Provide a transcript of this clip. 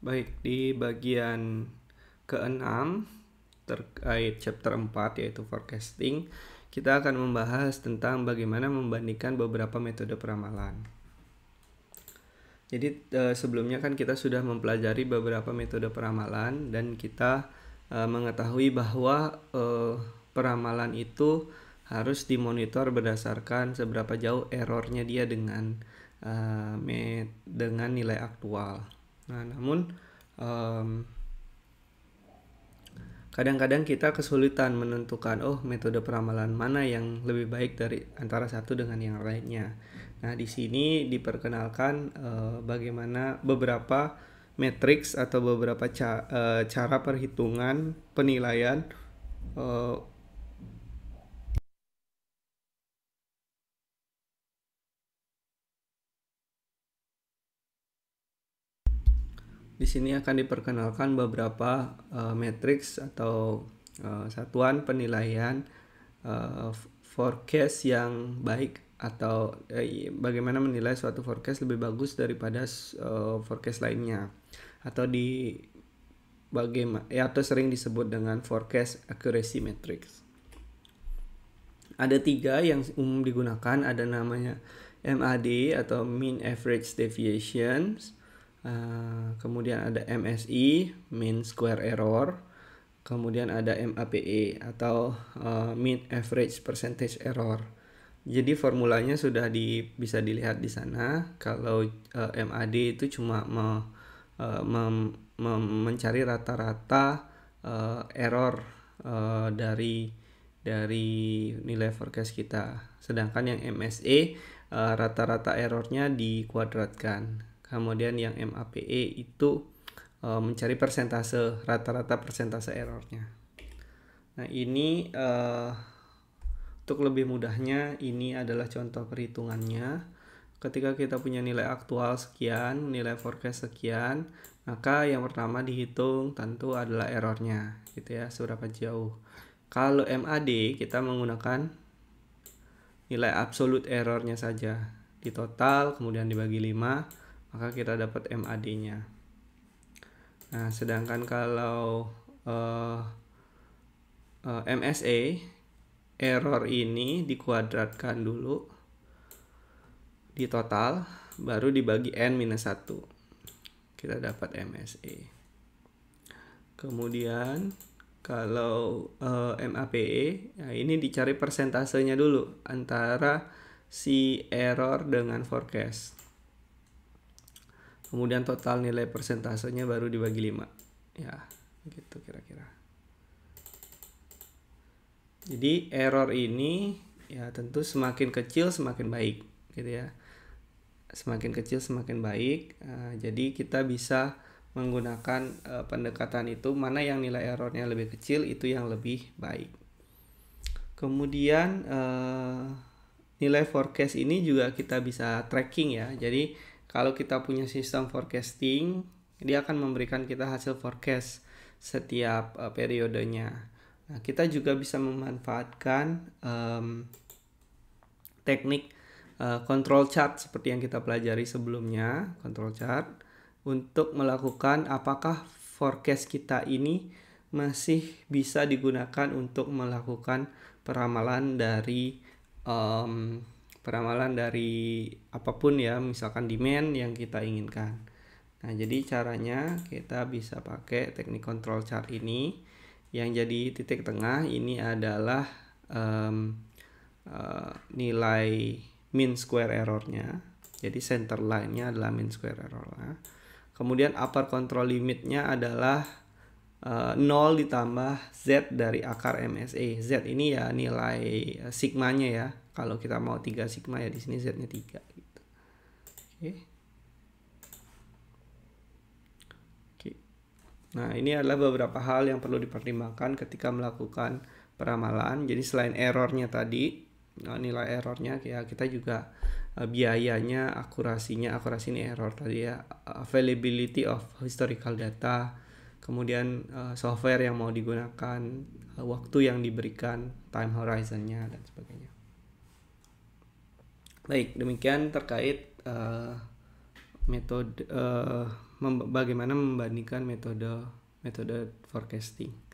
Baik, di bagian ke-6 terkait chapter 4 yaitu forecasting, kita akan membahas tentang bagaimana membandingkan beberapa metode peramalan. Jadi sebelumnya kan kita sudah mempelajari beberapa metode peramalan dan kita mengetahui bahwa peramalan itu harus dimonitor berdasarkan seberapa jauh errornya dia dengan nilai aktual. Nah, namun kadang-kadang kita kesulitan menentukan metode peramalan mana yang lebih baik dari antara satu dengan yang lainnya. Nah, di sini diperkenalkan bagaimana beberapa matriks atau beberapa cara perhitungan penilaian Di sini akan diperkenalkan beberapa matriks atau satuan penilaian forecast yang baik atau bagaimana menilai suatu forecast lebih bagus daripada forecast lainnya, atau atau sering disebut dengan forecast accuracy matrix. Ada 3 yang umum digunakan, ada namanya MAD atau Mean Average Deviation. Kemudian ada MSE, Mean Square Error. Kemudian ada MAPE atau Mean Average Percentage Error. Jadi formulanya sudah bisa dilihat di sana. Kalau MAD itu cuma mencari rata-rata error dari nilai forecast kita. Sedangkan yang MSE rata-rata errornya dikuadratkan. Kemudian yang MAPE itu mencari rata-rata persentase errornya. Nah, ini untuk lebih mudahnya, ini adalah contoh perhitungannya. Ketika kita punya nilai aktual sekian, nilai forecast sekian, maka yang pertama dihitung tentu adalah errornya, gitu ya, seberapa jauh. Kalau MAD kita menggunakan nilai absolute errornya saja, di total kemudian dibagi 5, maka kita dapat MAD-nya. Nah, sedangkan kalau MSE, error ini dikuadratkan dulu di total, baru dibagi N-1, kita dapat MSE. Kemudian kalau MAPE, nah ini dicari persentasenya dulu antara si error dengan forecast. Kemudian total nilai persentasenya baru dibagi 5. Ya, gitu kira-kira. Jadi error ini ya tentu semakin kecil semakin baik, gitu ya. Semakin kecil semakin baik. Jadi kita bisa menggunakan pendekatan itu, mana yang nilai errornya lebih kecil itu yang lebih baik. Kemudian nilai forecast ini juga kita bisa tracking ya. Jadi kalau kita punya sistem forecasting, dia akan memberikan kita hasil forecast setiap periodenya. Nah, kita juga bisa memanfaatkan teknik control chart seperti yang kita pelajari sebelumnya, control chart, untuk melakukan apakah forecast kita ini masih bisa digunakan untuk melakukan peramalan dari apapun ya, misalkan demand yang kita inginkan. Nah, jadi caranya kita bisa pakai teknik control chart ini. Yang jadi titik tengah ini adalah nilai mean square errornya. Jadi center line-nya adalah mean square error. Kemudian upper control limitnya adalah 0 ditambah Z dari akar MSE. Z ini ya nilai sigmanya ya. Kalau kita mau 3 sigma ya di sini Z-nya 3 gitu. Oke. Nah, ini adalah beberapa hal yang perlu dipertimbangkan ketika melakukan peramalan. Jadi selain errornya tadi, nilai errornya ya, kita juga biayanya, akurasi ini error tadi ya, availability of historical data, kemudian software yang mau digunakan, waktu yang diberikan, time horizonnya dan sebagainya. Baik, demikian terkait metode bagaimana membandingkan metode forecasting.